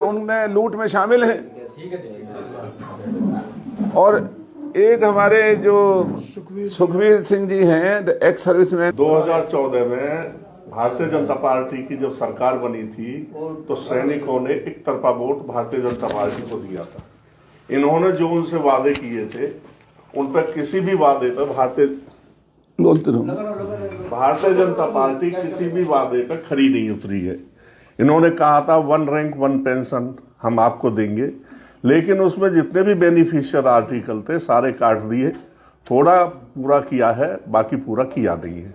उनमें लूट में शामिल हैं। और एक हमारे जो सुखवीर सिंह जी हैं, एक्स सर्विसमैन। 2014 में भारतीय जनता पार्टी की जब सरकार बनी थी तो सैनिकों ने एक तरफा वोट भारतीय जनता पार्टी को दिया था। इन्होंने जो उनसे वादे किए थे उन पर किसी भी वादे पर भारतीय जनता पार्टी किसी भी वादे पर खरी नहीं उतरी है। इन्होंने कहा था 1 रैंक 1 पेंशन हम आपको देंगे, लेकिन उसमें जितने भी बेनिफिशियर आर्टिकल थे सारे काट दिए। थोड़ा पूरा किया है, बाकी पूरा किया नहीं है।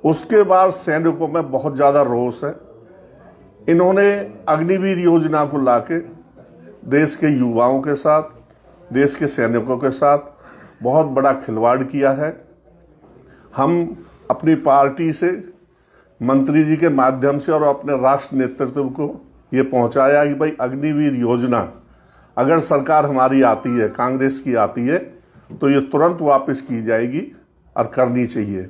उसके बाद सैनिकों में बहुत ज़्यादा रोष है। इन्होंने अग्निवीर योजना को लाके देश के युवाओं के साथ, देश के सैनिकों के साथ बहुत बड़ा खिलवाड़ किया है। हम अपनी पार्टी से, मंत्री जी के माध्यम से और अपने राष्ट्र नेतृत्व को ये पहुंचाया कि भाई अग्निवीर योजना अगर सरकार हमारी आती है, कांग्रेस की आती है, तो ये तुरंत वापस की जाएगी और करनी चाहिए।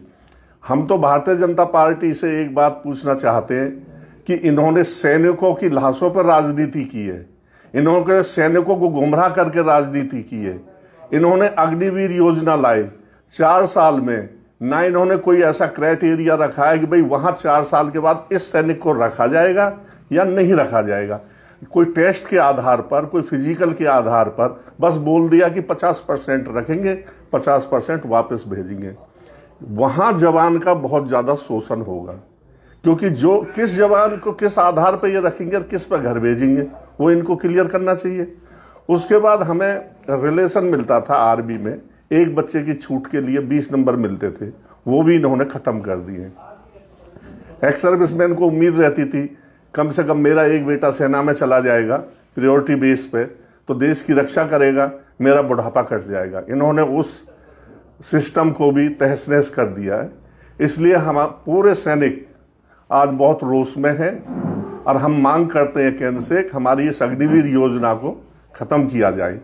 हम तो भारतीय जनता पार्टी से एक बात पूछना चाहते हैं कि इन्होंने सैनिकों की लाशों पर राजनीति की है, इन्होंने सैनिकों को गुमराह करके राजनीति की है। इन्होंने अग्निवीर योजना लाए 4 साल में, ना इन्होंने कोई ऐसा क्राइटेरिया रखा है कि भाई वहां 4 साल के बाद इस सैनिक को रखा जाएगा या नहीं रखा जाएगा। कोई टेस्ट के आधार पर, कोई फिजिकल के आधार पर बस बोल दिया कि 50% रखेंगे, 50% वापस भेजेंगे। वहां जवान का बहुत ज्यादा शोषण होगा, क्योंकि जो किस जवान को किस आधार पर ये रखेंगे और किस पर घर भेजेंगे वो इनको क्लियर करना चाहिए। उसके बाद हमें रिलेशन मिलता था आर्मी में, एक बच्चे की छूट के लिए 20 नंबर मिलते थे, वो भी इन्होंने खत्म कर दिए। एक्स सर्विसमैन को उम्मीद रहती थी कम से कम मेरा एक बेटा सेना में चला जाएगा प्रायोरिटी बेस पे, तो देश की रक्षा करेगा, मेरा बुढ़ापा कट जाएगा। इन्होंने उस सिस्टम को भी तहस नहस कर दिया है। इसलिए हम पूरे सैनिक आज बहुत रोष में हैं और हम मांग करते हैं केंद्र से हमारी इस अग्निवीर योजना को खत्म किया जाए।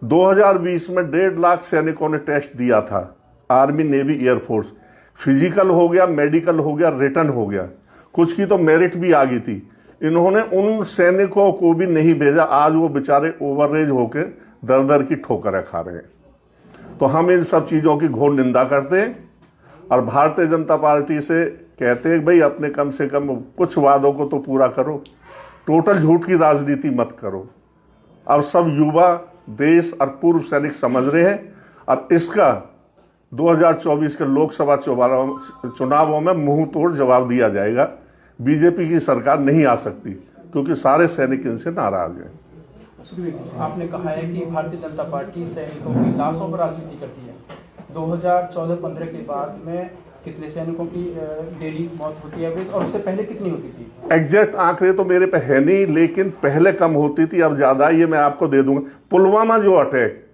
2020 में 1.5 लाख सैनिकों ने टेस्ट दिया था, आर्मी, नेवी, एयरफोर्स। फिजिकल हो गया, मेडिकल हो गया, रिटर्न हो गया, कुछ की तो मेरिट भी आ गई थी। इन्होंने उन सैनिकों को भी नहीं भेजा। आज वो बेचारे ओवरएज होकर दर दर की ठोकरें खा रहे हैं। तो हम इन सब चीज़ों की घोर निंदा करते हैं और भारतीय जनता पार्टी से कहते हैं भाई अपने कम से कम कुछ वादों को तो पूरा करो, टोटल झूठ की राजनीति मत करो। अब सब युवा, देश और पूर्व सैनिक समझ रहे हैं और इसका 2024 के लोकसभा चुनावों में मुंह तोड़ जवाब दिया जाएगा। बीजेपी की सरकार नहीं आ सकती क्योंकि सारे सैनिक इनसे नाराज हैं। सुखवीर जी, आपने कहा है कि भारतीय जनता पार्टी सैनिकों की लाशों पर राजनीति करती है। 2014-15 के बाद में कितने सैनिकों की डेली मौत होती है और उससे पहले कितनी होती थी? एग्जैक्ट आंकड़े तो मेरे पे है नहीं, लेकिन पहले कम होती थी, अब ज्यादा। ये मैं आपको दे दूंगा। पुलवामा जो अटैक